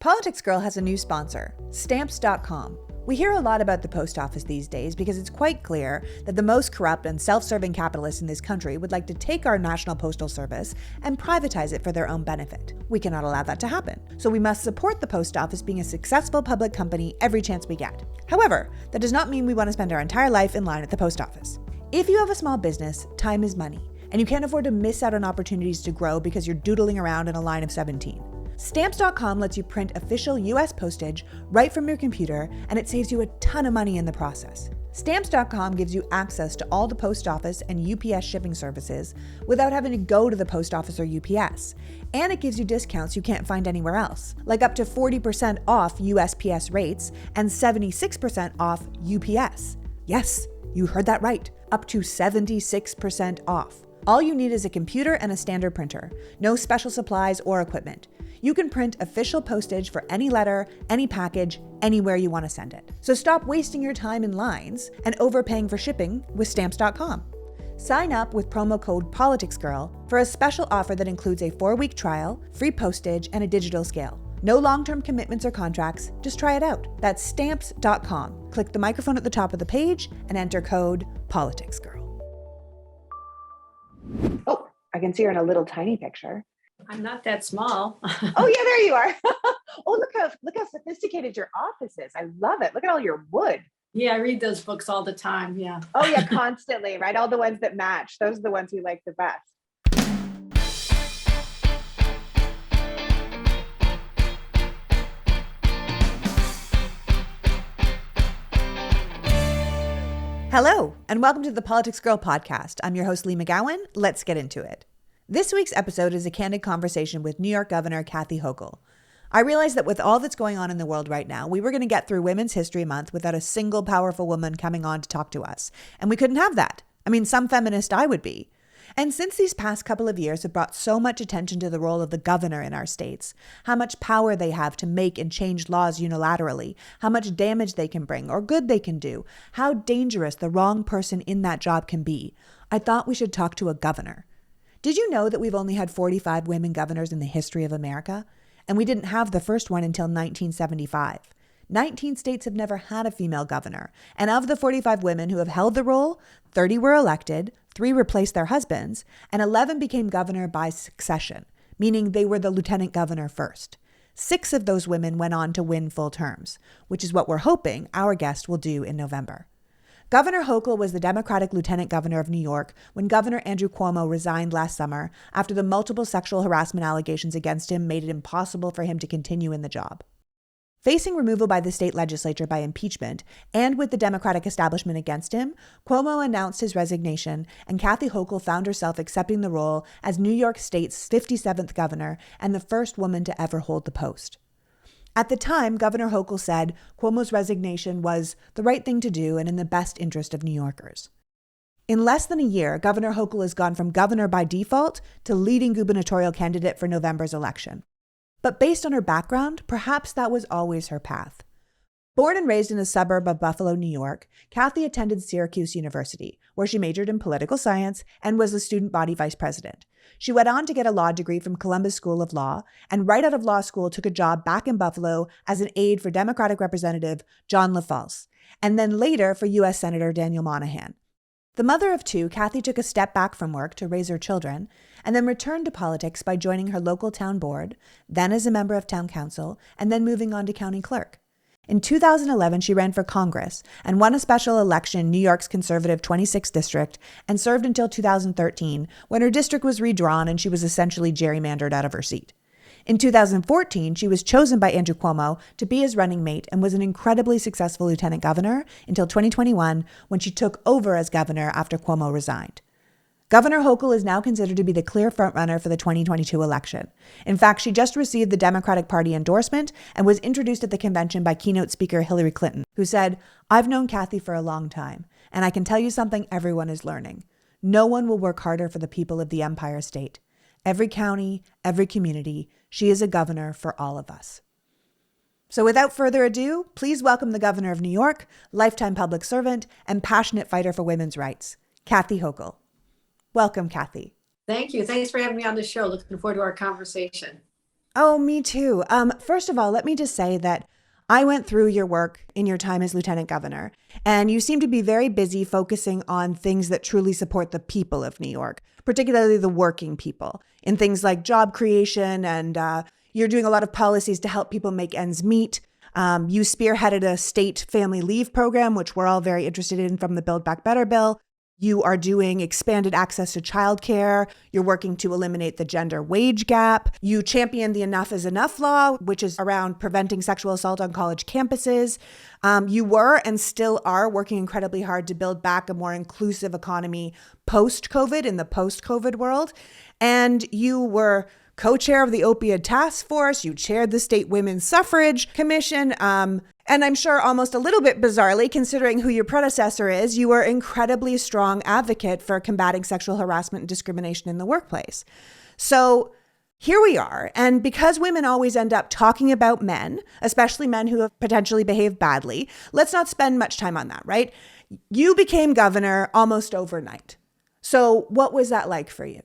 PoliticsGirl has a new sponsor, Stamps.com. We hear a lot about the post office these days because it's quite clear that the most corrupt and self-serving capitalists in this country would like to take our national postal service and privatize it for their own benefit. We cannot allow that to happen, so we must support the post office being a successful public company every chance we get. However, that does not mean we want to spend our entire life in line at the post office. If you have a small business, time is money, and you can't afford to miss out on opportunities to grow because you're doodling around in a line of 17. Stamps.com lets you print official US postage right from your computer, and it saves you a ton of money in the process. Stamps.com gives you access to all the post office and UPS shipping services without having to go to the post office or UPS. And it gives you discounts you can't find anywhere else, like up to 40% off USPS rates and 76% off UPS. Yes, you heard that right, up to 76% off. All you need is a computer and a standard printer, no special supplies or equipment. You can print official postage for any letter, any package, anywhere you want to send it. So stop wasting your time in lines and overpaying for shipping with Stamps.com. Sign up with promo code PoliticsGirl for a special offer that includes a 4-week trial, free postage, and a digital scale. No long-term commitments or contracts, just try it out. That's Stamps.com. Click the microphone at the top of the page and enter code PoliticsGirl. Oh, I can see her in a little tiny picture. I'm not that small. Oh yeah, there you are. Oh, look how sophisticated your office is. I love it. Look at all your wood. Yeah, I read those books all the time. Yeah. Oh yeah, constantly, right? All the ones that match. Those are the ones we like the best. Hello, and welcome to the Politics Girl podcast. I'm your host, Lee McGowan. Let's get into it. This week's episode is a candid conversation with New York Governor Kathy Hochul. I realized that with all that's going on in the world right now, we were going to get through Women's History Month without a single powerful woman coming on to talk to us. And we couldn't have that. I mean, some feminist I would be. And since these past couple of years have brought so much attention to the role of the governor in our states, how much power they have to make and change laws unilaterally, how much damage they can bring or good they can do, how dangerous the wrong person in that job can be, I thought we should talk to a governor. Did you know that we've only had 45 women governors in the history of America? And we didn't have the first one until 1975. 19 states have never had a female governor. And of the 45 women who have held the role, 30 were elected, 3 replaced their husbands, and 11 became governor by succession, meaning they were the lieutenant governor first. 6 of those women went on to win full terms, which is what we're hoping our guest will do in November. Governor Hochul was the Democratic lieutenant governor of New York when Governor Andrew Cuomo resigned last summer after the multiple sexual harassment allegations against him made it impossible for him to continue in the job. Facing removal by the state legislature by impeachment, and with the Democratic establishment against him, Cuomo announced his resignation, and Kathy Hochul found herself accepting the role as New York State's 57th governor and the first woman to ever hold the post. At the time, Governor Hochul said Cuomo's resignation was the right thing to do and in the best interest of New Yorkers. In less than a year, Governor Hochul has gone from governor by default to leading gubernatorial candidate for November's election. But based on her background, perhaps that was always her path. Born and raised in a suburb of Buffalo, New York, Kathy attended Syracuse University, where she majored in political science and was the student body vice president. She went on to get a law degree from Columbus School of Law, and right out of law school took a job back in Buffalo as an aide for Democratic Representative John LaFalce, and then later for U.S. Senator Daniel Monahan. The mother of 2, Kathy took a step back from work to raise her children, and then returned to politics by joining her local town board, then as a member of town council, and then moving on to county clerk. In 2011, she ran for Congress and won a special election in New York's conservative 26th district and served until 2013, when her district was redrawn and she was essentially gerrymandered out of her seat. In 2014, she was chosen by Andrew Cuomo to be his running mate and was an incredibly successful lieutenant governor until 2021, when she took over as governor after Cuomo resigned. Governor Hochul is now considered to be the clear frontrunner for the 2022 election. In fact, she just received the Democratic Party endorsement and was introduced at the convention by keynote speaker Hillary Clinton, who said, "I've known Kathy for a long time, and I can tell you something everyone is learning. No one will work harder for the people of the Empire State. Every county, every community, she is a governor for all of us." So without further ado, please welcome the governor of New York, lifetime public servant, and passionate fighter for women's rights, Kathy Hochul. Welcome, Kathy. Thank you. Thanks for having me on the show. Looking forward to our conversation. Oh, me too. First of all, let me just say that I went through your work in your time as lieutenant governor, and you seem to be very busy focusing on things that truly support the people of New York, particularly the working people, in things like job creation, and you're doing a lot of policies to help people make ends meet. You spearheaded a state family leave program, which we're all very interested in from the Build Back Better bill. You are doing expanded access to childcare. You're working to eliminate the gender wage gap. You championed the Enough is Enough law, which is around preventing sexual assault on college campuses. You were and still are working incredibly hard to build back a more inclusive economy post-COVID, in the post-COVID world. And you were co-chair of the opioid task force. You chaired the state women's suffrage commission. And I'm sure almost a little bit bizarrely, considering who your predecessor is, you were an incredibly strong advocate for combating sexual harassment and discrimination in the workplace. So here we are. And because women always end up talking about men, especially men who have potentially behaved badly, let's not spend much time on that, right? You became governor almost overnight. So what was that like for you?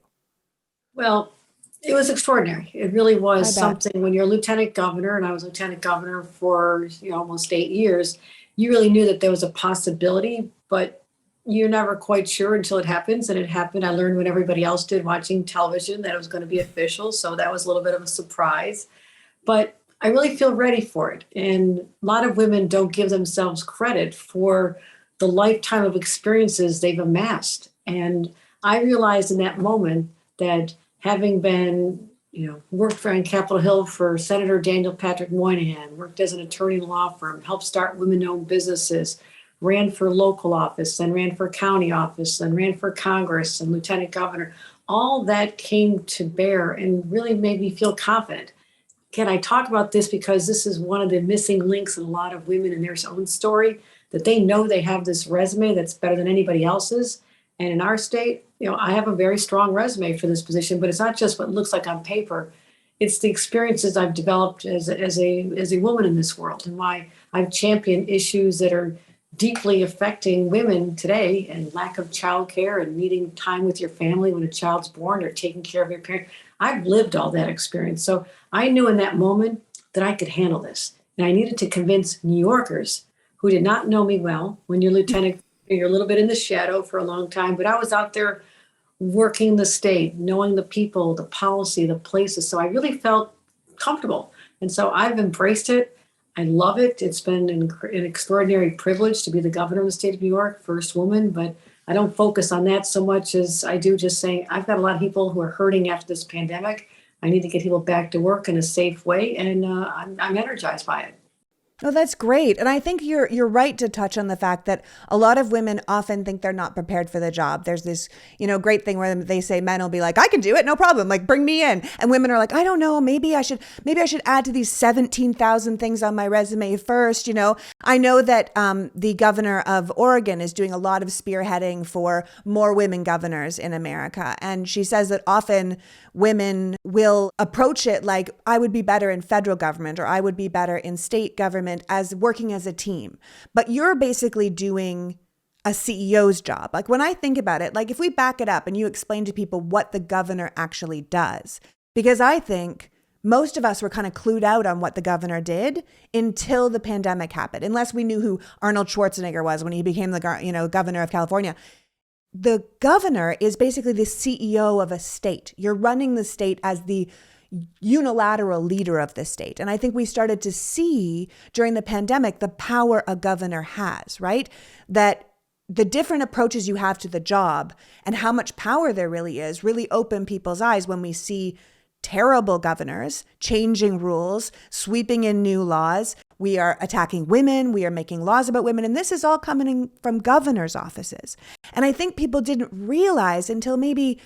Well, it was extraordinary. It really was something when you're lieutenant governor, and I was lieutenant governor for almost 8 years. You really knew that there was a possibility, but you're never quite sure until it happens. And it happened. I learned when everybody else did watching television that it was going to be official. So that was a little bit of a surprise. But I really feel ready for it. And a lot of women don't give themselves credit for the lifetime of experiences they've amassed. And I realized in that moment that having been, worked on Capitol Hill for Senator Daniel Patrick Moynihan, worked as an attorney in a law firm, helped start women-owned businesses, ran for local office, then ran for county office, then ran for Congress and lieutenant governor. All that came to bear and really made me feel confident. Can I talk about this because this is one of the missing links in a lot of women in their own story, that they know they have this resume that's better than anybody else's. And in our state, I have a very strong resume for this position, but it's not just what it looks like on paper. It's the experiences I've developed as a woman in this world, and why I've championed issues that are deeply affecting women today, and lack of childcare and needing time with your family when a child's born, or taking care of your parent. I've lived all that experience. So I knew in that moment that I could handle this. And I needed to convince New Yorkers who did not know me well. When you're lieutenant, you're a little bit in the shadow for a long time, but I was out there working the state, knowing the people, the policy, the places. So I really felt comfortable. And so I've embraced it. I love it. It's been an extraordinary privilege to be the governor of the state of New York, first woman, but I don't focus on that so much as I do just saying, I've got a lot of people who are hurting after this pandemic. I need to get people back to work in a safe way, and I'm energized by it. Oh, that's great. And I think you're right to touch on the fact that a lot of women often think they're not prepared for the job. There's this, great thing where they say men will be like, I can do it, no problem. Like, bring me in. And women are like, I don't know, maybe I should add to these 17,000 things on my resume first. I know that the governor of Oregon is doing a lot of spearheading for more women governors in America. And she says that often women will approach it like, I would be better in federal government, or I would be better in state government, as working as a team. But you're basically doing a CEO's job. Like, when I think about it, like, if we back it up and you explain to people what the governor actually does, because I think most of us were kind of clued out on what the governor did until the pandemic happened, unless we knew who Arnold Schwarzenegger was when he became the governor of California. The governor is basically the CEO of a state. You're running the state as the unilateral leader of the state. And I think we started to see during the pandemic the power a governor has, right? That the different approaches you have to the job and how much power there really is really open people's eyes when we see terrible governors changing rules, sweeping in new laws. We are attacking women. We are making laws about women. And this is all coming from governors' offices. And I think people didn't realize until maybe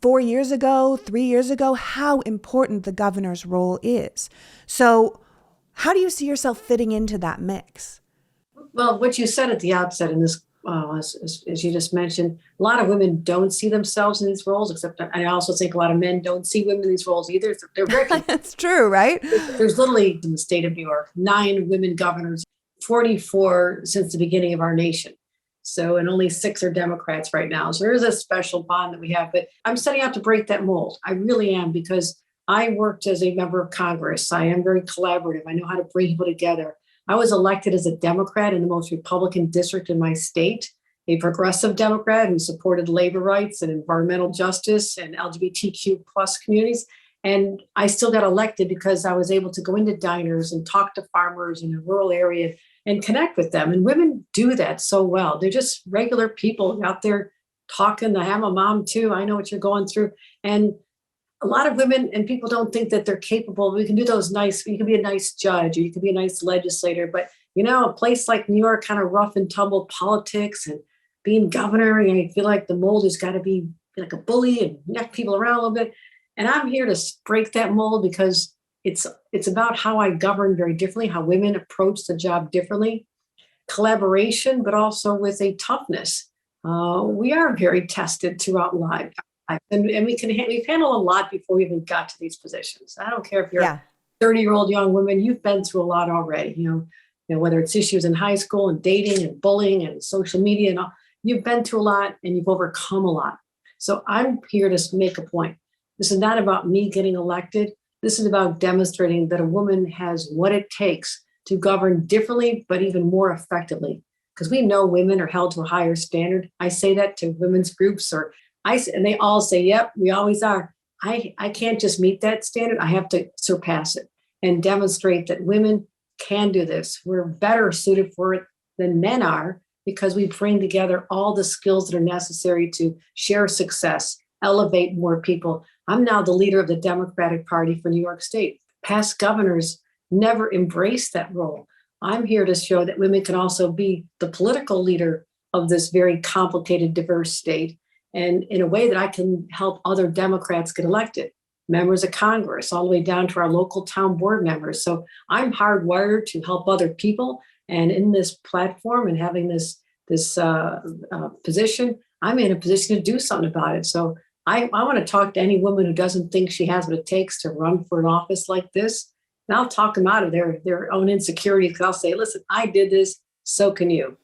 4 years ago, 3 years ago, how important the governor's role is. So how do you see yourself fitting into that mix? Well, what you said at the outset in this, as you just mentioned, a lot of women don't see themselves in these roles, except I also think a lot of men don't see women in these roles either. They're very That's true, right? There's literally, in the state of New York, 9 women governors, 44 since the beginning of our nation. So, and only 6 are Democrats right now. So there is a special bond that we have, but I'm setting out to break that mold. I really am, because I worked as a member of Congress. I am very collaborative. I know how to bring people together. I was elected as a Democrat in the most Republican district in my state, a progressive Democrat who supported labor rights and environmental justice and LGBTQ plus communities. And I still got elected because I was able to go into diners and talk to farmers in a rural area and connect with them. And women do that so well. They're just regular people out there talking. I am a mom too. I know what you're going through. And a lot of women and people don't think that they're capable. We can do those nice, you can be a nice judge or you can be a nice legislator. But, a place like New York, kind of rough and tumble politics and being governor, I feel like the mold has got to be like a bully and neck people around a little bit. And I'm here to break that mold because it's about how I govern very differently, how women approach the job differently, collaboration, but also with a toughness. We are very tested throughout life. And we've handled a lot before we even got to these positions. I don't care if you're a 30-year-old young woman, you've been through a lot already, whether it's issues in high school and dating and bullying and social media and all, you've been through a lot and you've overcome a lot. So I'm here to make a point. This is not about me getting elected. This is about demonstrating that a woman has what it takes to govern differently, but even more effectively. Because we know women are held to a higher standard. I say that to women's groups and they all say, yep, we always are. I can't just meet that standard. I have to surpass it and demonstrate that women can do this. We're better suited for it than men are because we bring together all the skills that are necessary to share success, elevate more people. I'm now the leader of the Democratic Party for New York State. Past governors never embraced that role. I'm here to show that women can also be the political leader of this very complicated, diverse state. And in a way that I can help other Democrats get elected, members of Congress, all the way down to our local town board members. So I'm hardwired to help other people. And in this platform and having this position, I'm in a position to do something about it. So I want to talk to any woman who doesn't think she has what it takes to run for an office like this. And I'll talk them out of their own insecurities because I'll say, listen, I did this, so can you.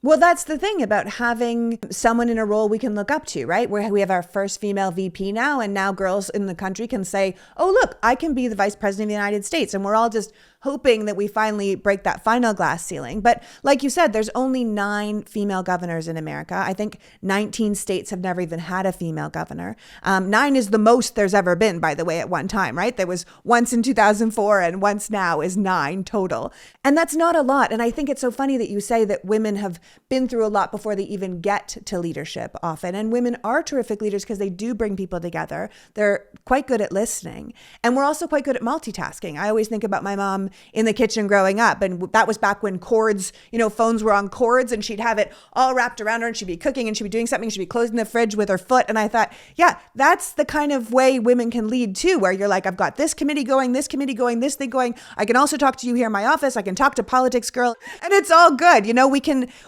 Well, that's the thing about having someone in a role we can look up to, right? Where we have our first female VP now, and now girls in the country can say, oh, look, I can be the vice president of the United States. And we're all just hoping that we finally break that final glass ceiling. But like you said, there's only 9 female governors in America. I think 19 states have never even had a female governor. 9 is the most there's ever been, by the way, at one time, right? There was once in 2004 and once now is 9 total. And that's not a lot. And I think it's so funny that you say that women have been through a lot before they even get to leadership often. And women are terrific leaders because they do bring people together. They're quite good at listening. And we're also quite good at multitasking. I always think about my mom in the kitchen growing up. And that was back when cords, phones were on cords and she'd have it all wrapped around her and she'd be cooking and she'd be doing something. She'd be closing the fridge with her foot. And I thought, yeah, that's the kind of way women can lead too, where you're like, I've got this committee going, this thing going. I can also talk to you here in my office. I can talk to PoliticsGirl and it's all good.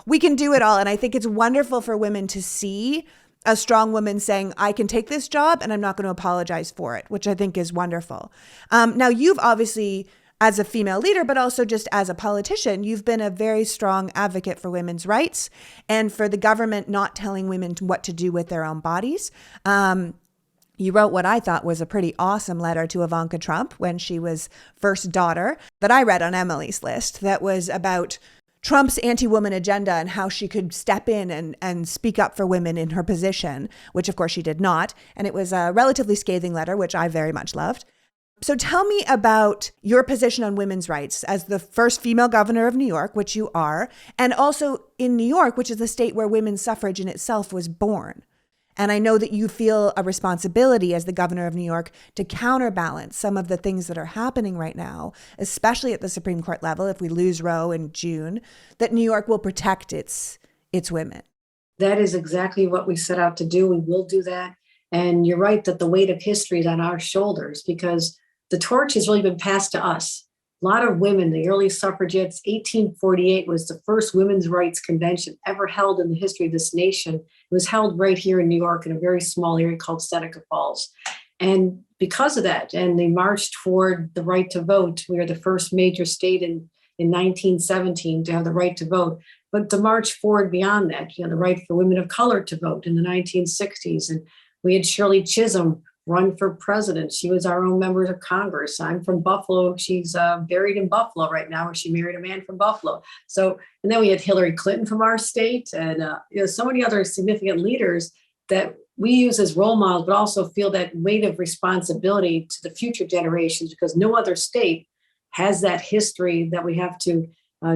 We can do it all. And I think it's wonderful for women to see a strong woman saying, I can take this job and I'm not going to apologize for it, which I think is wonderful. Now, you've obviously, as a female leader, but also just as a politician, you've been a very strong advocate for women's rights and for the government not telling women what to do with their own bodies. You wrote what I thought was a pretty awesome letter to Ivanka Trump when she was first daughter that I read on Emily's List that was about Trump's anti-woman agenda and how she could step in and speak up for women in her position, which of course she did not. And it was a relatively scathing letter, which I very much loved. So tell me about your position on women's rights as the first female governor of New York, which you are, and also in New York, which is the state where women's suffrage in itself was born. And I know that you feel a responsibility as the governor of New York to counterbalance some of the things that are happening right now, especially at the Supreme Court level, if we lose Roe in June, that New York will protect its women. That is exactly what we set out to do. We will do that. And you're right that the weight of history is on our shoulders because the torch has really been passed to us. A lot of women, the early suffragettes, 1848 was the first women's rights convention ever held in the history of this nation. It was held right here in New York in a very small area called Seneca Falls. And because of that, and they marched toward the right to vote. We are the first major state in 1917 to have the right to vote. But to march forward beyond that, the right for women of color to vote in the 1960s. And we had Shirley Chisholm run for president. She was our own member of Congress. I'm from Buffalo. She's buried in Buffalo right now, where she married a man from Buffalo. So, and then we had Hillary Clinton from our state, and so many other significant leaders that we use as role models, but also feel that weight of responsibility to the future generations, because no other state has that history that we have to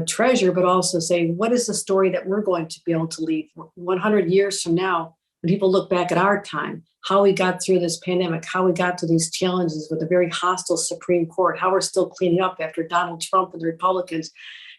treasure, but also say, what is the story that we're going to be able to leave 100 years from now, when people look back at our time, how we got through this pandemic, how we got to these challenges with a very hostile Supreme Court, how we're still cleaning up after Donald Trump and the Republicans,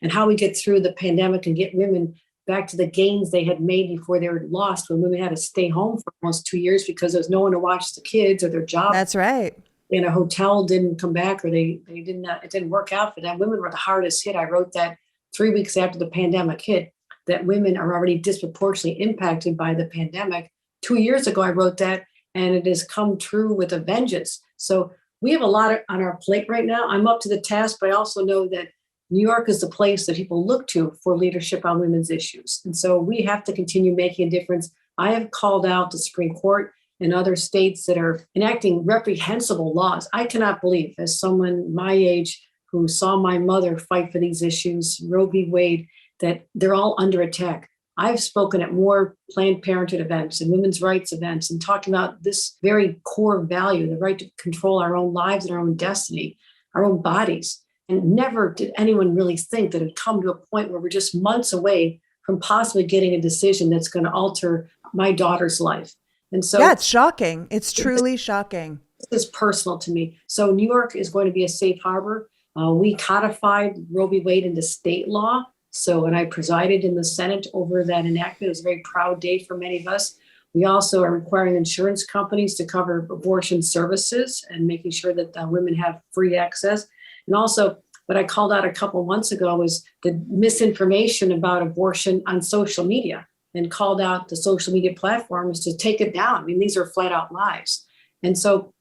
and how we get through the pandemic and get women back to the gains they had made before they were lost, when women had to stay home for almost 2 years because there's no one to watch the kids or their job. That's right. In a hotel didn't come back, or they didn't, it didn't work out for them. Women were the hardest hit. I wrote that 3 weeks after the pandemic hit, that women are already disproportionately impacted by the pandemic. 2 years ago, I wrote that, and it has come true with a vengeance. So we have a lot on our plate right now. I'm up to the task, but I also know that New York is the place that people look to for leadership on women's issues. And so we have to continue making a difference. I have called out the Supreme Court and other states that are enacting reprehensible laws. I cannot believe, as someone my age who saw my mother fight for these issues, Roe v. Wade, that they're all under attack. I've spoken at more Planned Parenthood events and women's rights events and talking about this very core value, the right to control our own lives and our own destiny, our own bodies. And never did anyone really think that it had come to a point where we're just months away from possibly getting a decision that's going to alter my daughter's life. And so, yeah, it's shocking. It's truly shocking. This is personal to me. So New York is going to be a safe harbor. We codified Roe v. Wade into state law. So, and I presided in the Senate over that enactment. It was a very proud day for many of us. We also are requiring insurance companies to cover abortion services and making sure that women have free access. And also, what I called out a couple months ago was the misinformation about abortion on social media, and called out the social media platforms to take it down. I mean, these are flat out lies. And so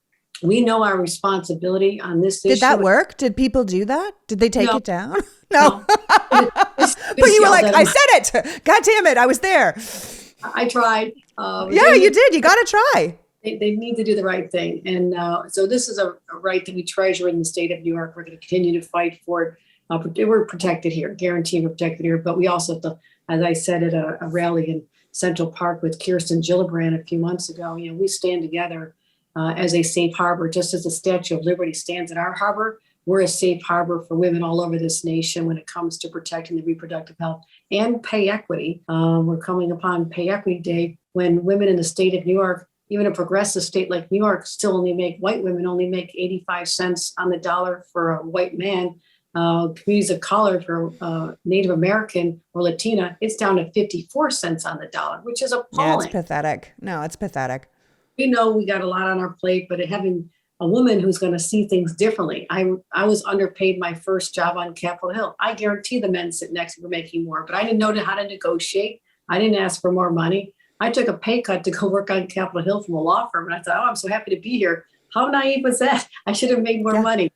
we know our responsibility on this issue. Did that work? Did people do that? Did they take it down? No. But you were like, I said it. God damn it. I was there. I tried. Yeah, you did. You got to try. They need to do the right thing. And so this is a right that we treasure in the state of New York. We're going to continue to fight for it. We're protected here, guaranteed we're protected here. But we also have to, as I said at a rally in Central Park with Kirsten Gillibrand a few months ago, we stand together as a safe harbor, just as the Statue of Liberty stands in our harbor. We're a safe harbor for women all over this nation when it comes to protecting the reproductive health and pay equity. We're coming upon Pay Equity Day, when women in the state of New York, even a progressive state like New York, white women only make 85 cents on the dollar for a white man. Communities of color, for Native American or Latina, it's down to 54 cents on the dollar, which is appalling. Yeah, it's pathetic. No, it's pathetic. We know we got a lot on our plate, but having a woman who's going to see things differently. I was underpaid my first job on Capitol Hill. I guarantee the men sitting next to me were making more, but I didn't know how to negotiate. I didn't ask for more money. I took a pay cut to go work on Capitol Hill from a law firm. And I thought, I'm so happy to be here. How naive was that? I should have made more money.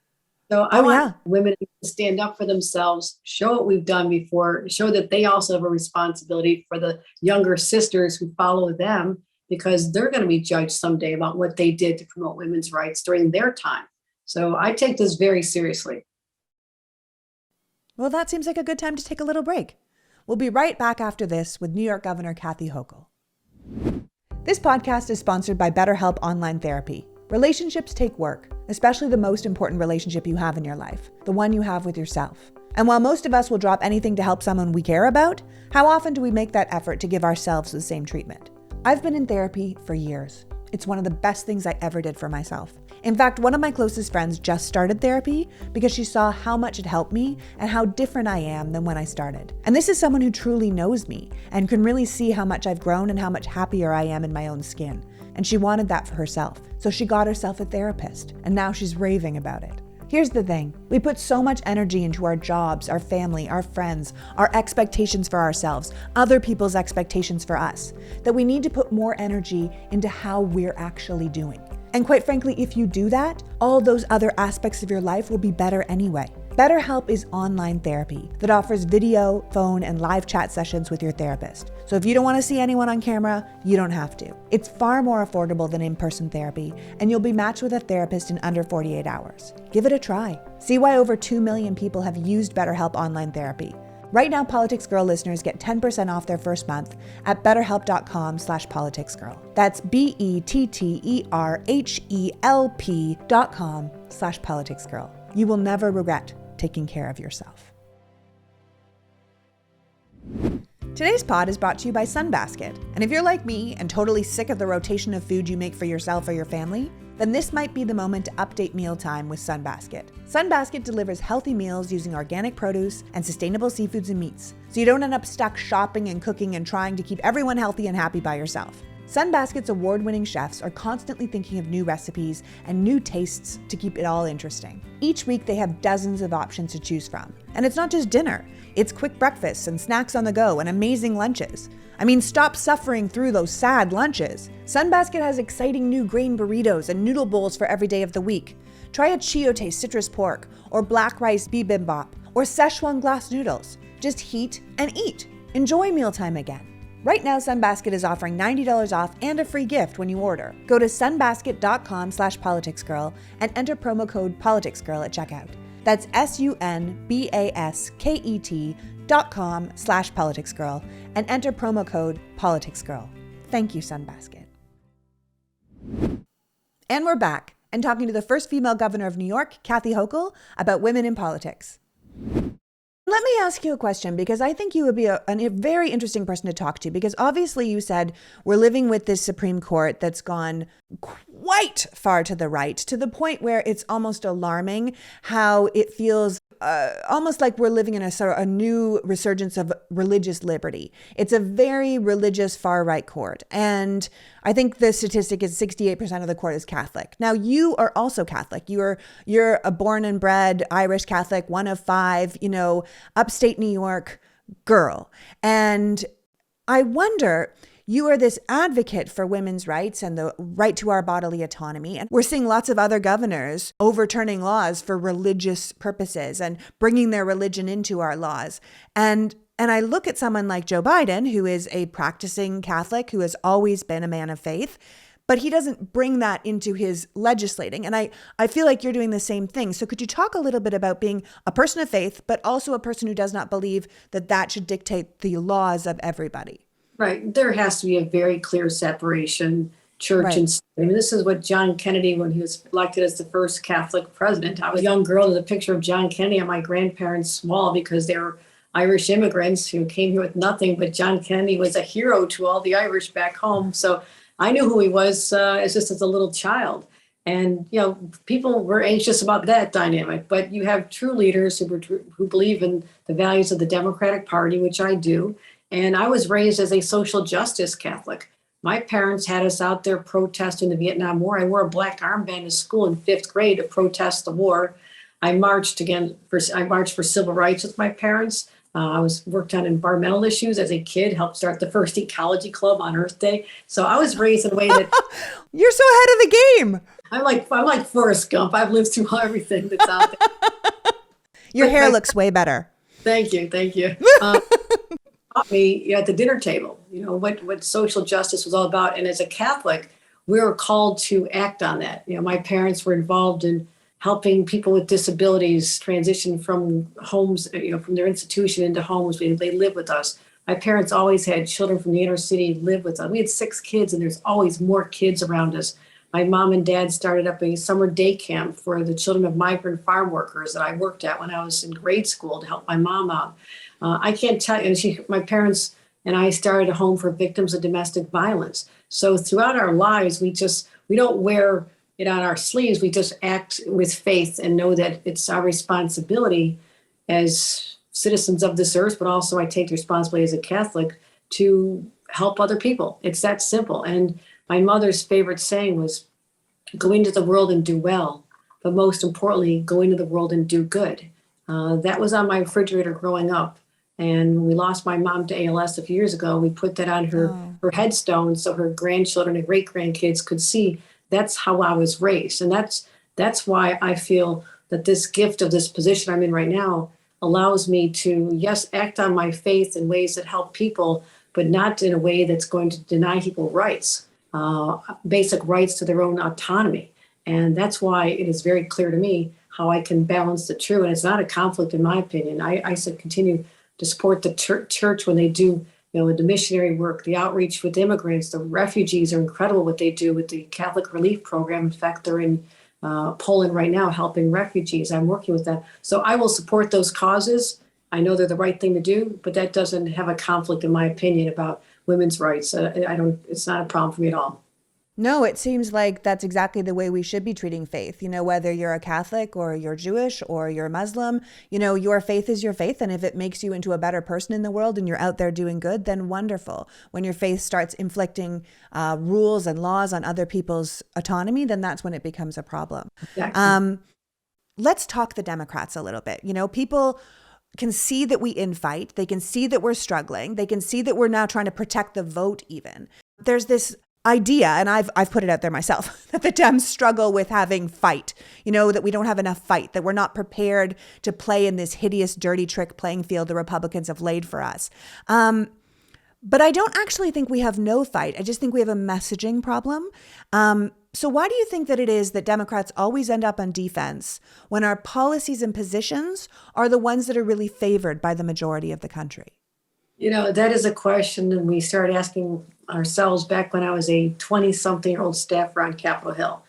So I want women to stand up for themselves, show what we've done before, show that they also have a responsibility for the younger sisters who follow them, because they're going to be judged someday about what they did to promote women's rights during their time. So I take this very seriously. Well, that seems like a good time to take a little break. We'll be right back after this with New York Governor Kathy Hochul. This podcast is sponsored by BetterHelp Online Therapy. Relationships take work, especially the most important relationship you have in your life, the one you have with yourself. And while most of us will drop anything to help someone we care about, how often do we make that effort to give ourselves the same treatment? I've been in therapy for years. It's one of the best things I ever did for myself. In fact, one of my closest friends just started therapy because she saw how much it helped me and how different I am than when I started. And this is someone who truly knows me and can really see how much I've grown and how much happier I am in my own skin. And she wanted that for herself. So she got herself a therapist, and now she's raving about it. Here's the thing. We put so much energy into our jobs, our family, our friends, our expectations for ourselves, other people's expectations for us, that we need to put more energy into how we're actually doing. And quite frankly, if you do that, all those other aspects of your life will be better anyway. BetterHelp is online therapy that offers video, phone, and live chat sessions with your therapist. So if you don't want to see anyone on camera, you don't have to. It's far more affordable than in-person therapy, and you'll be matched with a therapist in under 48 hours. Give it a try. See why over 2 million people have used BetterHelp online therapy. Right now, PoliticsGirl listeners get 10% off their first month at betterhelp.com/politicsgirl. That's BetterHelp.com/politicsgirl. You will never regret taking care of yourself. Today's pod is brought to you by Sunbasket. And if you're like me and totally sick of the rotation of food you make for yourself or your family, then this might be the moment to update mealtime with Sunbasket. Sunbasket delivers healthy meals using organic produce and sustainable seafoods and meats, so you don't end up stuck shopping and cooking and trying to keep everyone healthy and happy by yourself. Sunbasket's award-winning chefs are constantly thinking of new recipes and new tastes to keep it all interesting. Each week they have dozens of options to choose from. And it's not just dinner. It's quick breakfasts and snacks on the go and amazing lunches. I mean, stop suffering through those sad lunches. Sunbasket has exciting new grain burritos and noodle bowls for every day of the week. Try a Chiyote citrus pork or black rice bibimbap or Szechuan glass noodles. Just heat and eat. Enjoy mealtime again. Right now, Sunbasket is offering $90 off and a free gift when you order. Go to sunbasket.com/politicsgirl and enter promo code politicsgirl at checkout. That's sunbasket.com/politicsgirl and enter promo code politicsgirl. Thank you, Sunbasket. And we're back and talking to the first female governor of New York, Kathy Hochul, about women in politics. Let me ask you a question, because I think you would be a very interesting person to talk to, because obviously you said we're living with this Supreme Court that's gone quite far to the right, to the point where it's almost alarming how it feels almost like we're living in a sort of a new resurgence of religious liberty. It's a very religious far-right court. And I think the statistic is 68% of the court is Catholic. Now, you are also Catholic. You're a born and bred Irish Catholic, one of 5, upstate New York girl. And I wonder, you are this advocate for women's rights and the right to our bodily autonomy. And we're seeing lots of other governors overturning laws for religious purposes and bringing their religion into our laws. And I look at someone like Joe Biden, who is a practicing Catholic, who has always been a man of faith, but he doesn't bring that into his legislating. And I feel like you're doing the same thing. So could you talk a little bit about being a person of faith, but also a person who does not believe that that should dictate the laws of everybody? Right. There has to be a very clear separation, church and state. I mean, this is what John Kennedy, when he was elected as the first Catholic president. I was a young girl with a picture of John Kennedy on my grandparents' wall because they were Irish immigrants who came here with nothing. But John Kennedy was a hero to all the Irish back home. So I knew who he was as a little child. And, people were anxious about that dynamic. But you have true leaders who believe in the values of the Democratic Party, which I do. And I was raised as a social justice Catholic. My parents had us out there protesting the Vietnam War. I wore a black armband in school in 5th grade to protest the war. I marched for civil rights with my parents. I worked on environmental issues as a kid, helped start the first ecology club on Earth Day. So I was raised in a way that you're so ahead of the game. I'm like Forrest Gump. I've lived through everything that's out there. Your hair looks way better. Thank you. Taught me at the dinner table, what social justice was all about. And as a Catholic, we were called to act on that. My parents were involved in helping people with disabilities transition from homes, from their institution into homes. They live with us. My parents always had children from the inner city live with us. We had 6 kids, and there's always more kids around us. My mom and dad started up a summer day camp for the children of migrant farm workers that I worked at when I was in grade school to help my mom out. I can't tell you, my parents and I started a home for victims of domestic violence. So throughout our lives, we don't wear it on our sleeves. We just act with faith and know that it's our responsibility as citizens of this earth, but also I take the responsibility as a Catholic to help other people. It's that simple. And my mother's favorite saying was, go into the world and do well, but most importantly, go into the world and do good. That was on my refrigerator growing up. And when we lost my mom to ALS a few years ago, we put that on her headstone so her grandchildren and great grandkids could see that's how I was raised. And that's why I feel that this gift of this position I'm in right now allows me to, yes, act on my faith in ways that help people, but not in a way that's going to deny people rights, basic rights to their own autonomy. And that's why it is very clear to me how I can balance the two. And it's not a conflict, in my opinion. I said continue to support the church when they do, the missionary work, the outreach with immigrants. The refugees are incredible what they do with the Catholic Relief Program. In fact, they're in Poland right now helping refugees. I'm working with them. So I will support those causes. I know they're the right thing to do, but that doesn't have a conflict, in my opinion, about women's rights. It's not a problem for me at all. No, it seems like that's exactly the way we should be treating faith. Whether you're a Catholic or you're Jewish or you're Muslim, your faith is your faith. And if it makes you into a better person in the world and you're out there doing good, then wonderful. When your faith starts inflicting rules and laws on other people's autonomy, then that's when it becomes a problem. Exactly. Let's talk the Democrats a little bit. People can see that we infight. They can see that we're struggling. They can see that we're now trying to protect the vote even. There's this idea, and I've put it out there myself, that the Dems struggle with having fight, that we don't have enough fight, that we're not prepared to play in this hideous, dirty trick playing field the Republicans have laid for us. But I don't actually think we have no fight. I just think we have a messaging problem. So why do you think that it is that Democrats always end up on defense when our policies and positions are the ones that are really favored by the majority of the country? That is a question that we started asking ourselves back when I was a 20-something-year-old staffer on Capitol Hill.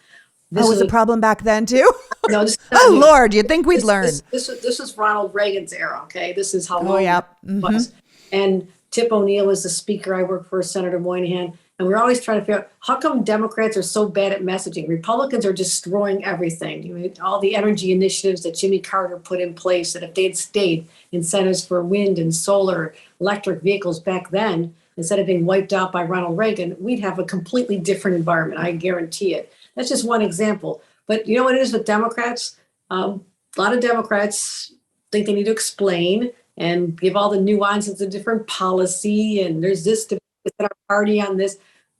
This was a problem back then too? No, this oh, Lord, you'd think we'd learn. This was Ronald Reagan's era, okay? This is how long it was. And Tip O'Neill was the speaker. I worked for Senator Moynihan. And we're always trying to figure out, how come Democrats are so bad at messaging? Republicans are destroying everything. All the energy initiatives that Jimmy Carter put in place, that if they'd stayed, incentives for wind and solar, electric vehicles back then, instead of being wiped out by Ronald Reagan, we'd have a completely different environment. I guarantee it. That's just one example. But you know what it is with Democrats? A lot of Democrats think they need to explain and give all the nuances of different policy. And there's this debate at our party on this.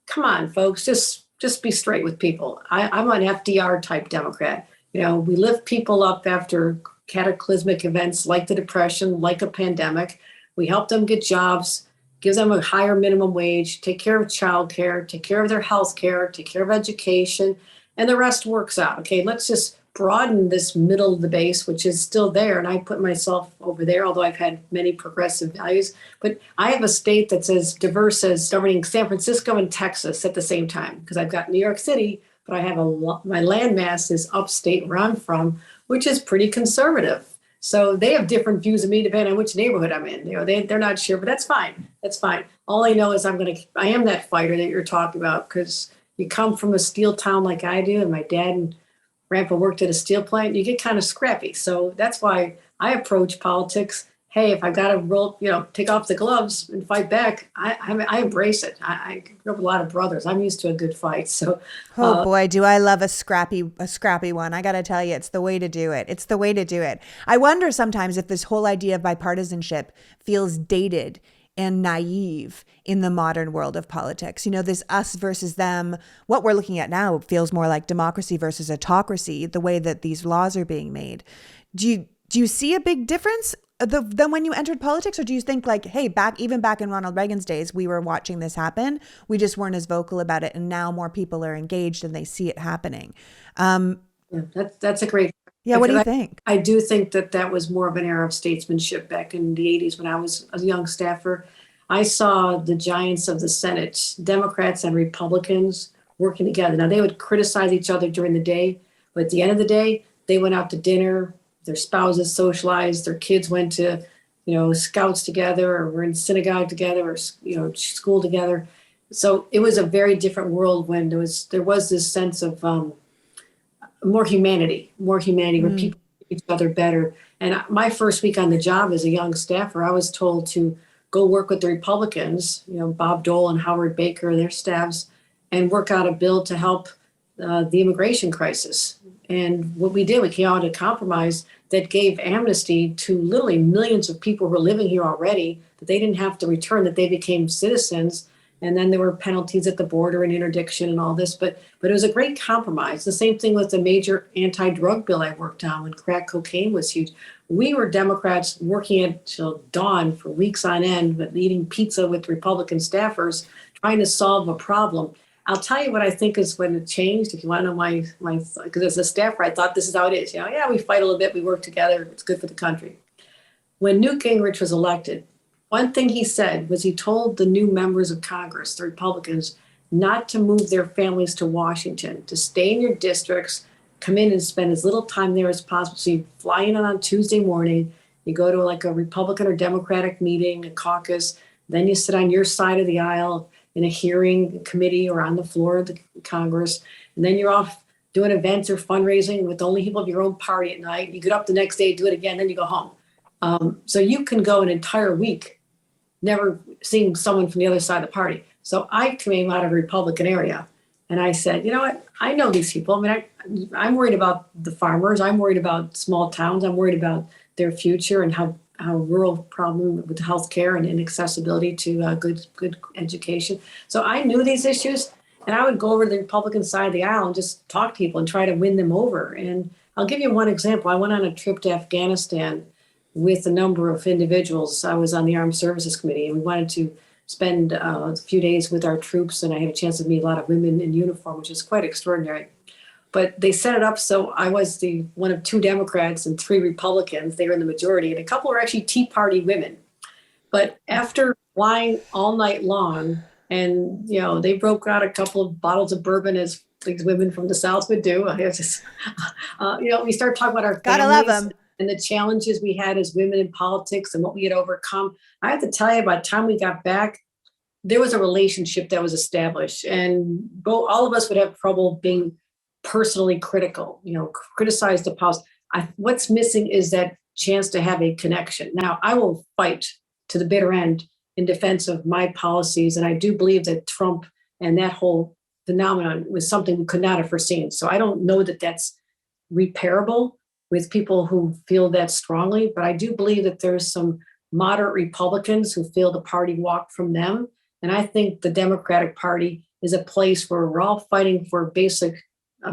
Come on, folks, just be straight with people. I'm an FDR type Democrat. We lift people up after cataclysmic events like the Depression, like a pandemic. We help them get jobs, give them a higher minimum wage, take care of childcare, take care of their health care, take care of education, and the rest works out. Okay, let's just broaden this middle of the base, which is still there. And I put myself over there, although I've had many progressive values. But I have a state that's as diverse as governing San Francisco and Texas at the same time, because I've got New York City, but I have my landmass is upstate where I'm from, which is pretty conservative. So they have different views of me depending on which neighborhood I'm in. They're not sure, but that's fine. That's fine. All I know is I am that fighter that you're talking about, because you come from a steel town like I do, and my dad and Grandpa worked at a steel plant, you get kind of scrappy. So that's why I approach politics. Hey, if I got to roll, take off the gloves and fight back, I embrace it. I grew up with a lot of brothers. I'm used to a good fight. So, oh boy, do I love a scrappy one. I got to tell you, it's the way to do it. It's the way to do it. I wonder sometimes if this whole idea of bipartisanship feels dated and naive in the modern world of politics. This us versus them, what we're looking at now feels more like democracy versus autocracy, the way that these laws are being made. Do you see a big difference than when you entered politics? Or do you think like, hey, even back in Ronald Reagan's days, we were watching this happen. We just weren't as vocal about it. And now more people are engaged and they see it happening. That's a great. Yeah. What do you think? I do think that was more of an era of statesmanship back in the 80s when I was a young staffer. I saw the giants of the Senate, Democrats and Republicans, working together. Now, they would criticize each other during the day, but at the end of the day, they went out to dinner, their spouses socialized, their kids went to, scouts together, or were in synagogue together, or, school together. So it was a very different world when there was this sense of more humanity where people treat each other better. And my first week on the job as a young staffer, I was told to go work with the Republicans, Bob Dole and Howard Baker and their staffs, and work out a bill to help the immigration crisis. And what we did, we came out with a compromise that gave amnesty to literally millions of people who were living here already, that they didn't have to return, that they became citizens. And then there were penalties at the border and interdiction and all this, but it was a great compromise. The same thing with the major anti-drug bill I worked on when crack cocaine was huge. We were Democrats working until dawn for weeks on end, but eating pizza with Republican staffers, trying to solve a problem. I'll tell you what I think is when it changed. If you want to know my because as a staffer, I thought this is how it is. Yeah, we fight a little bit, we work together. It's good for the country. When Newt Gingrich was elected, one thing he said was he told the new members of Congress, the Republicans, not to move their families to Washington, to stay in your districts, come in and spend as little time there as possible. So you fly in on Tuesday morning, you go to like a Republican or Democratic meeting, a caucus, then you sit on your side of the aisle in a hearing committee or on the floor of the Congress, and then you're off doing events or fundraising with only people of your own party at night. You get up the next day, do it again, then you go home. So you can go an entire week never seeing someone from the other side of the party. So I came out of a Republican area and I said, you know what? I know these people. I mean, I'm worried about the farmers. I'm worried about small towns. I'm worried about their future and how rural problem with healthcare and inaccessibility to good education. So I knew these issues, and I would go over to the Republican side of the aisle and just talk to people and try to win them over. And I'll give you one example. I went on a trip to Afghanistan with a number of individuals. I was on the Armed Services Committee, and we wanted to spend a few days with our troops, and I had a chance to meet a lot of women in uniform, which is quite extraordinary. But they set it up so I was one of 2 Democrats and 3 Republicans. They were in the majority, and a couple were actually Tea Party women. But after flying all night long, and they broke out a couple of bottles of bourbon, as these women from the South would do. We started talking about our families. Gotta love them. And the challenges we had as women in politics and what we had overcome. I have to tell you, by the time we got back, there was a relationship that was established, and all of us would have trouble being personally critical, criticize the past. What's missing is that chance to have a connection. Now, I will fight to the bitter end in defense of my policies, and I do believe that Trump and that whole phenomenon was something we could not have foreseen. So I don't know that that's repairable with people who feel that strongly, but I do believe that there's some moderate Republicans who feel the party walked from them. And I think the Democratic Party is a place where we're all fighting for basic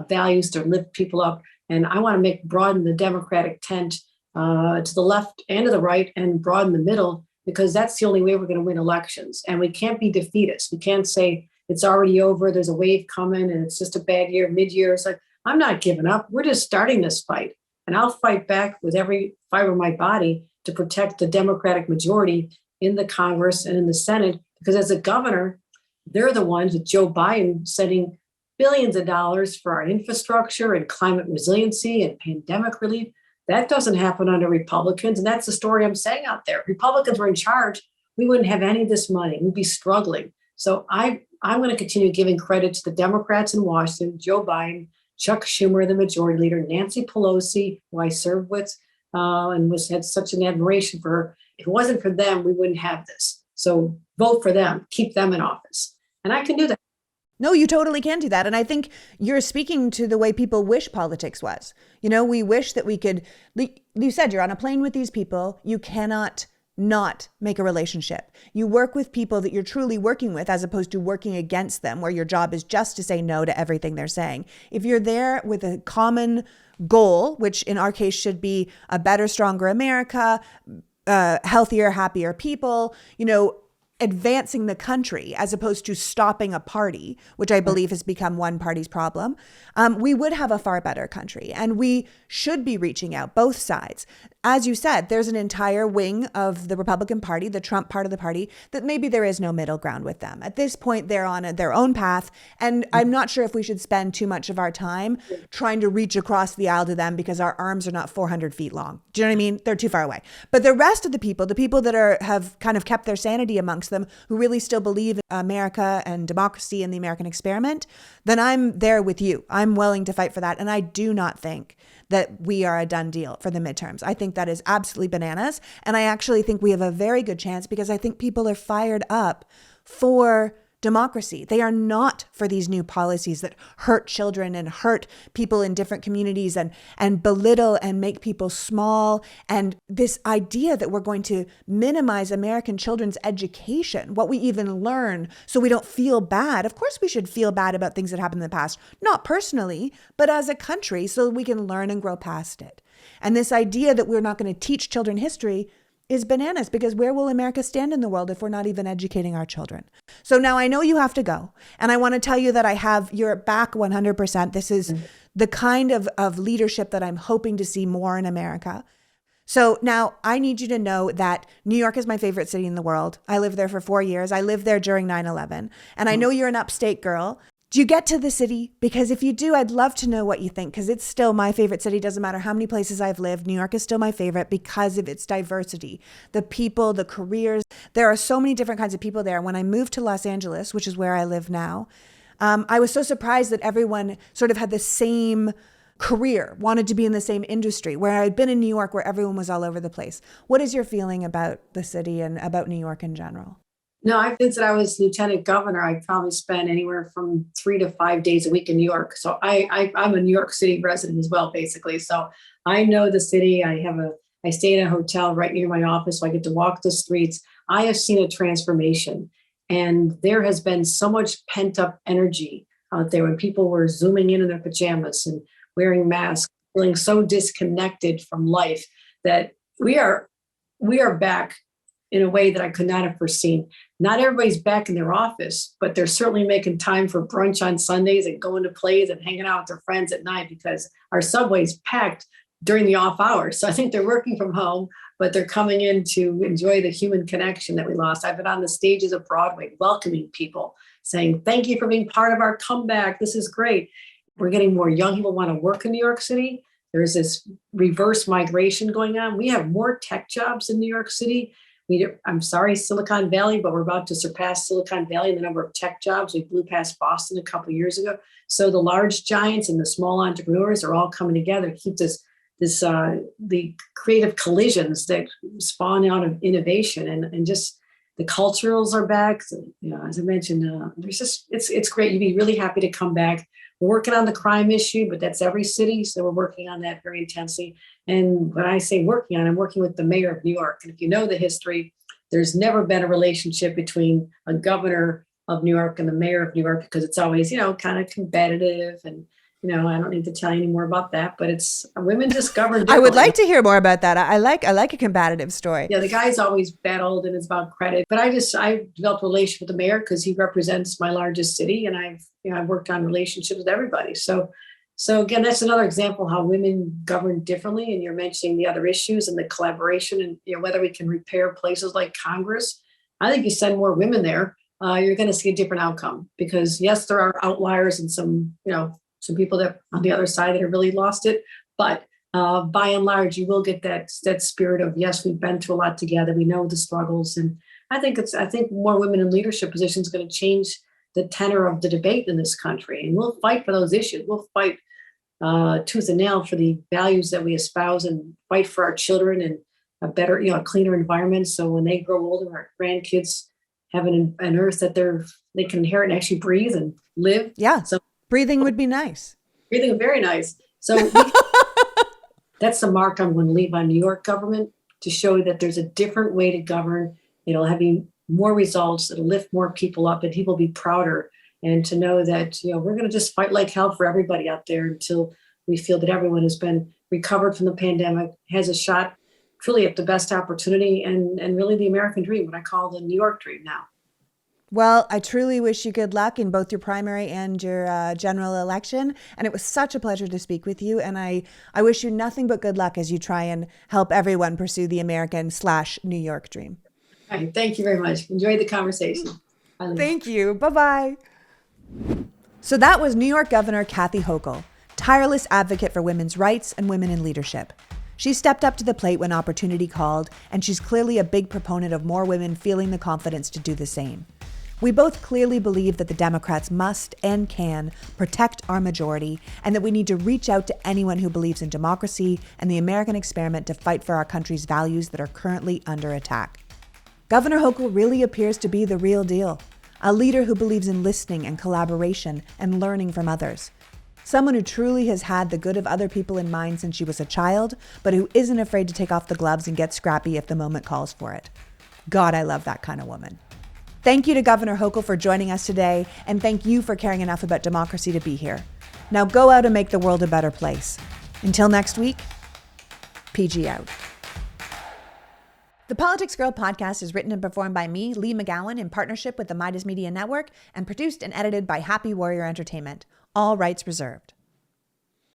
values to lift people up. And I want to broaden the Democratic tent to the left and to the right, and broaden the middle, because that's the only way we're going to win elections. And we can't be defeatist. We can't say it's already over, there's a wave coming, and it's just a bad year, mid-year. It's like, I'm not giving up. We're just starting this fight. And I'll fight back with every fiber of my body to protect the Democratic majority in the Congress and in the Senate, because as a governor, they're the ones with Joe Biden sending billions of dollars for our infrastructure and climate resiliency and pandemic relief. That doesn't happen under Republicans. And that's the story I'm saying out there. Republicans were in charge, we wouldn't have any of this money. We'd be struggling. So I'm going to continue giving credit to the Democrats in Washington, Joe Biden, Chuck Schumer, the majority leader, Nancy Pelosi, who I served with and had such an admiration for her. If it wasn't for them, we wouldn't have this. So vote for them, keep them in office. And I can do that. No, you totally can do that. And I think you're speaking to the way people wish politics was. We wish that we could, you said you're on a plane with these people. You cannot not make a relationship. You work with people that you're truly working with, as opposed to working against them, where your job is just to say no to everything they're saying. If you're there with a common goal, which in our case should be a better, stronger America, healthier, happier people, advancing the country as opposed to stopping a party, which I believe has become one party's problem, we would have a far better country. And we should be reaching out, both sides. As you said, there's an entire wing of the Republican Party, the Trump part of the party, that maybe there is no middle ground with them. At this point, they're on their own path. And I'm not sure if we should spend too much of our time trying to reach across the aisle to them, because our arms are not 400 feet long. Do you know what I mean? They're too far away. But the rest of the people that have kind of kept their sanity amongst them, who really still believe in America and democracy and the American experiment, then I'm there with you. I'm willing to fight for that. And I do not think that we are a done deal for the midterms. I think that is absolutely bananas. And I actually think we have a very good chance, because I think people are fired up for democracy. They are not for these new policies that hurt children and hurt people in different communities and belittle and make people small. And this idea that we're going to minimize American children's education, what we even learn, so we don't feel bad. Of course, we should feel bad about things that happened in the past, not personally, but as a country, so we can learn and grow past it. And this idea that we're not going to teach children history is bananas, because where will America stand in the world if we're not even educating our children? So now I know you have to go. And I want to tell you that I have your back 100%. This is the kind of leadership that I'm hoping to see more in America. So now I need you to know that New York is my favorite city in the world. I lived there for 4 years. I lived there during 9/11. And I know you're an upstate girl. Do you get to the city? Because if you do, I'd love to know what you think, because it's still my favorite city. Doesn't matter how many places I've lived. New York is still my favorite because of its diversity, the people, the careers. There are so many different kinds of people there. When I moved to Los Angeles, which is where I live now, I was so surprised that everyone sort of had the same career, wanted to be in the same industry, where I'd been in New York where everyone was all over the place. What is your feeling about the city and about New York in general? No, since I was lieutenant governor, I probably spent anywhere from 3 to 5 days a week in New York. So I'm a New York City resident as well, basically. So I know the city. I stay in a hotel right near my office, so I get to walk the streets. I have seen a transformation, and there has been so much pent up energy out there when people were zooming in their pajamas and wearing masks, feeling so disconnected from life, that we are back in a way that I could not have foreseen. Not everybody's back in their office, but they're certainly making time for brunch on Sundays and going to plays and hanging out with their friends at night, because our subway's packed during the off hours. So I think they're working from home, but they're coming in to enjoy the human connection that we lost. I've been on the stages of Broadway welcoming people, saying, thank you for being part of our comeback. This is great. We're getting more young people want to work in New York City. There's this reverse migration going on. We have more tech jobs in New York City. I'm sorry, Silicon Valley, but we're about to surpass Silicon Valley in the number of tech jobs. We blew past Boston a couple of years ago. So the large giants and the small entrepreneurs are all coming together to keep the creative collisions that spawn out of innovation, and just the culturals are back. So, as I mentioned, it's great. You'd be really happy to come back. We're working on the crime issue, but that's every city. So we're working on that very intensely. And when I say working on, I'm working with the mayor of New York. And if you know the history, there's never been a relationship between a governor of New York and the mayor of New York, because it's always, kind of competitive. And, I don't need to tell you any more about that, but it's women just govern differently. I would like to hear more about that. I like a combative story. Yeah, the guy's always battled and it's about credit. But I developed a relationship with the mayor because he represents my largest city, and I've worked on relationships with everybody. So again, that's another example how women govern differently. And you're mentioning the other issues and the collaboration, and whether we can repair places like Congress. I think you send more women there, you're going to see a different outcome. Because yes, there are outliers and some people that on the other side that have really lost it. But by and large, you will get that spirit of, yes, we've been through a lot together. We know the struggles. And I think more women in leadership positions is going to change the tenor of the debate in this country. And we'll fight for those issues. We'll fight tooth and nail for the values that we espouse, and fight for our children and a better, a cleaner environment. So when they grow older, our grandkids have an earth that they can inherit and actually breathe and live. Yeah. So breathing would be nice. Breathing, very nice. So that's the mark I'm going to leave on New York government, to show that there's a different way to govern. It'll have more results. It'll lift more people up, and people will be prouder. And to know that, we're going to just fight like hell for everybody out there until we feel that everyone has been recovered from the pandemic, has a shot truly at the best opportunity, and really the American dream, what I call the New York dream now. Well, I truly wish you good luck in both your primary and your general election. And it was such a pleasure to speak with you. And I wish you nothing but good luck as you try and help everyone pursue the American/New York dream. All right. Thank you very much. Enjoyed the conversation. Thank you. Bye-bye. So that was New York Governor Kathy Hochul, tireless advocate for women's rights and women in leadership. She stepped up to the plate when opportunity called, and she's clearly a big proponent of more women feeling the confidence to do the same. We both clearly believe that the Democrats must and can protect our majority, and that we need to reach out to anyone who believes in democracy and the American experiment to fight for our country's values that are currently under attack. Governor Hochul really appears to be the real deal. a leader who believes in listening and collaboration and learning from others. Someone who truly has had the good of other people in mind since she was a child, but who isn't afraid to take off the gloves and get scrappy if the moment calls for it. God, I love that kind of woman. Thank you to Governor Hochul for joining us today, and thank you for caring enough about democracy to be here. Now go out and make the world a better place. Until next week, PG out. The Politics Girl podcast is written and performed by me, Lee McGowan, in partnership with the Meidas Media Network, and produced and edited by Happy Warrior Entertainment. All rights reserved.